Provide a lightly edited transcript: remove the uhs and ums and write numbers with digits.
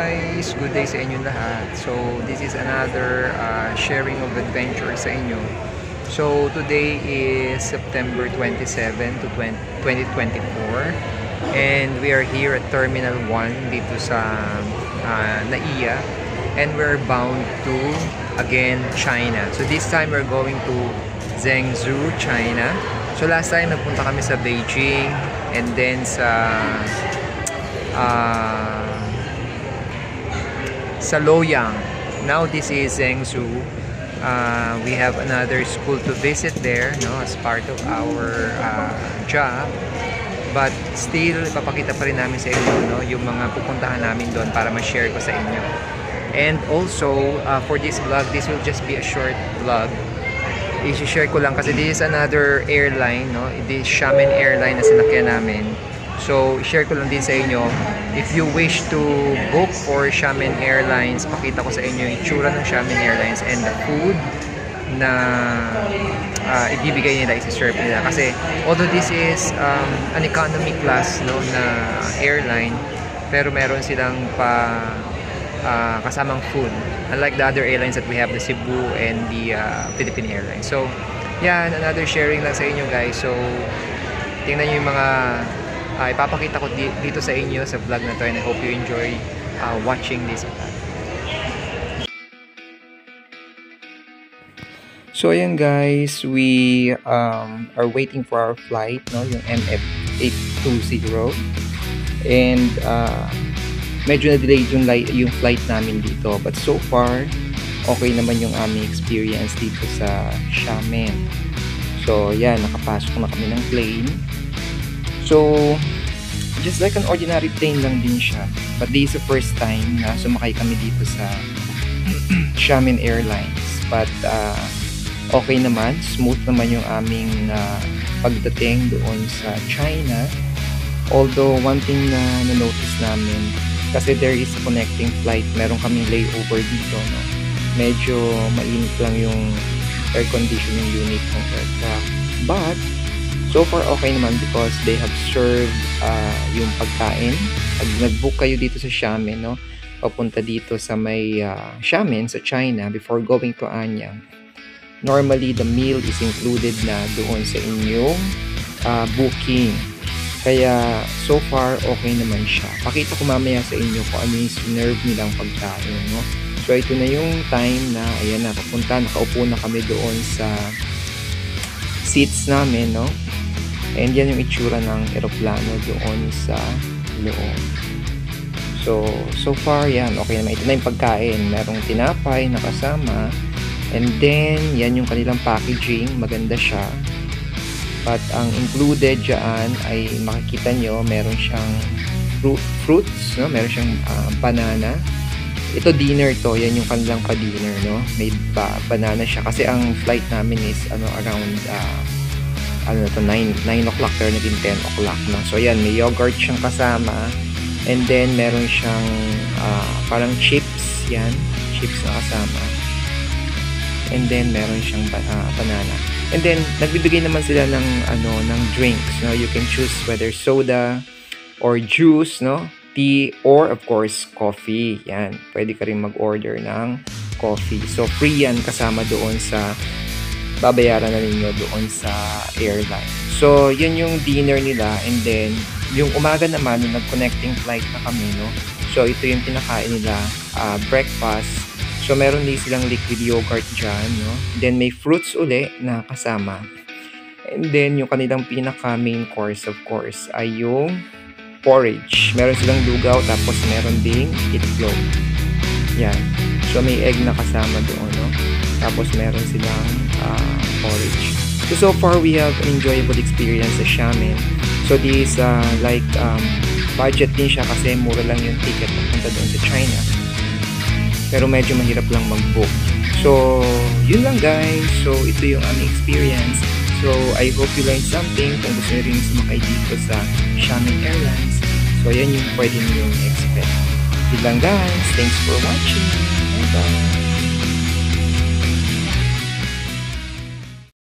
guys! Good day sa inyo lahat. So, this is another sharing of adventure sa inyo. So, today is September 27 to 2024 and we are here at Terminal 1 dito sa NAIA and we're bound to, again, China. So, this time we're going to Zhengzhou, China. So, last time nagpunta kami sa Beijing and then sa Luoyang. Now this is Zhengzhou. We have another school to visit there, no, as part of our job. But still, ipapakita pa rin namin sa inyo, no, yung mga pupuntahan namin doon para ma-share ko sa inyo. And also, for this vlog, this will just be a short vlog. I-share ko lang kasi this is another airline, no? This Xiamen Airline na sinakyan namin. So, share ko lang din sa inyo. If you wish to book for Xiamen Airlines, pakita ko sa inyo yung itsura ng Xiamen Airlines and the food na ibibigay nila, isi-serve nila. Kasi, although this is an economy class, no, na airline, pero meron silang kasamang food. Unlike the other airlines that we have, the Cebu and the Philippine Airlines. So, yan, another sharing lang sa inyo guys. So, tingnan nyo yung mga ipapakita ko dito sa inyo sa vlog na to and I hope you enjoy watching this vlog. So ayan guys, we are waiting for our flight, no, yung MF820 and medyo na-delayed yung flight namin dito, but so far okay naman yung aming experience dito sa Xiamen. So yan, nakapasok na kami ng plane. So, just like an ordinary plane lang din siya. But this is the first time na sumakay kami dito sa Xiamen Airlines. But, okay naman. Smooth naman yung aming pagdating doon sa China. Although, one thing na na-notice namin, kasi there is a connecting flight. Meron kaming layover dito. No? Medyo mainit lang yung air conditioning unit ng aircraft. But, so far, okay naman because they have served yung pagkain. Pag nag-book kayo dito sa Xiamen, no, papunta dito sa may Xiamen sa China before going to Anyang, normally the meal is included na doon sa inyong booking. Kaya so far, okay naman siya. Pakita ko mamaya sa inyo kung ano yung sinerve nilang pagkain. No? So ito na yung time na, ayan na, papunta, nakaupo na kami doon sa seats namin, no? And yan yung itsura ng eroplano doon sa loob. So far, yan, okay naman. Ito na yung pagkain. Merong tinapay na kasama. And then, yan yung kanilang packaging. Maganda siya. But ang included dyan ay makikita nyo, meron siyang fruits, no? Meron siyang banana. Ito dinner to. Yan yung kanilang pa-dinner, no? May banana siya. Kasi ang flight namin is around 9 o'clock pero naging 10 o'clock na. So yan, may yogurt siyang kasama and then meron siyang parang chips, yan, chips na kasama and then meron siyang banana and then nagbibigay naman sila ng ng drinks, no? You can choose whether soda or juice, no, tea or of course coffee. Yan, pwede ka rin mag-order ng coffee. So free yan kasama doon sa babayaran na ninyo doon sa airline. So, yun yung dinner nila and then, yung umaga naman, nung nag-connecting flight na kami, no? So, ito yung pinakain nila, breakfast. So, meron din silang liquid yogurt dyan, no? Then, may fruits uli na kasama. And then, yung kanilang pinaka-main course, of course, ay yung porridge. Meron silang lugaw, tapos meron ding itlog. Yan. So, may egg na kasama doon, no? Tapos meron silang porridge. So far, we have an enjoyable experience sa Xiamen. So this like budget din siya kasi mura lang yung ticket papunta doon sa China. Pero medyo mahirap lang mag-book. So, yun lang guys. So, ito yung aming experience. So, I hope you learned something kung gusto nyo rin sumakay dito sa Xiamen Airlines. So, yan yung pwede nyo expect. Yun lang guys. Thanks for watching. Bye-bye.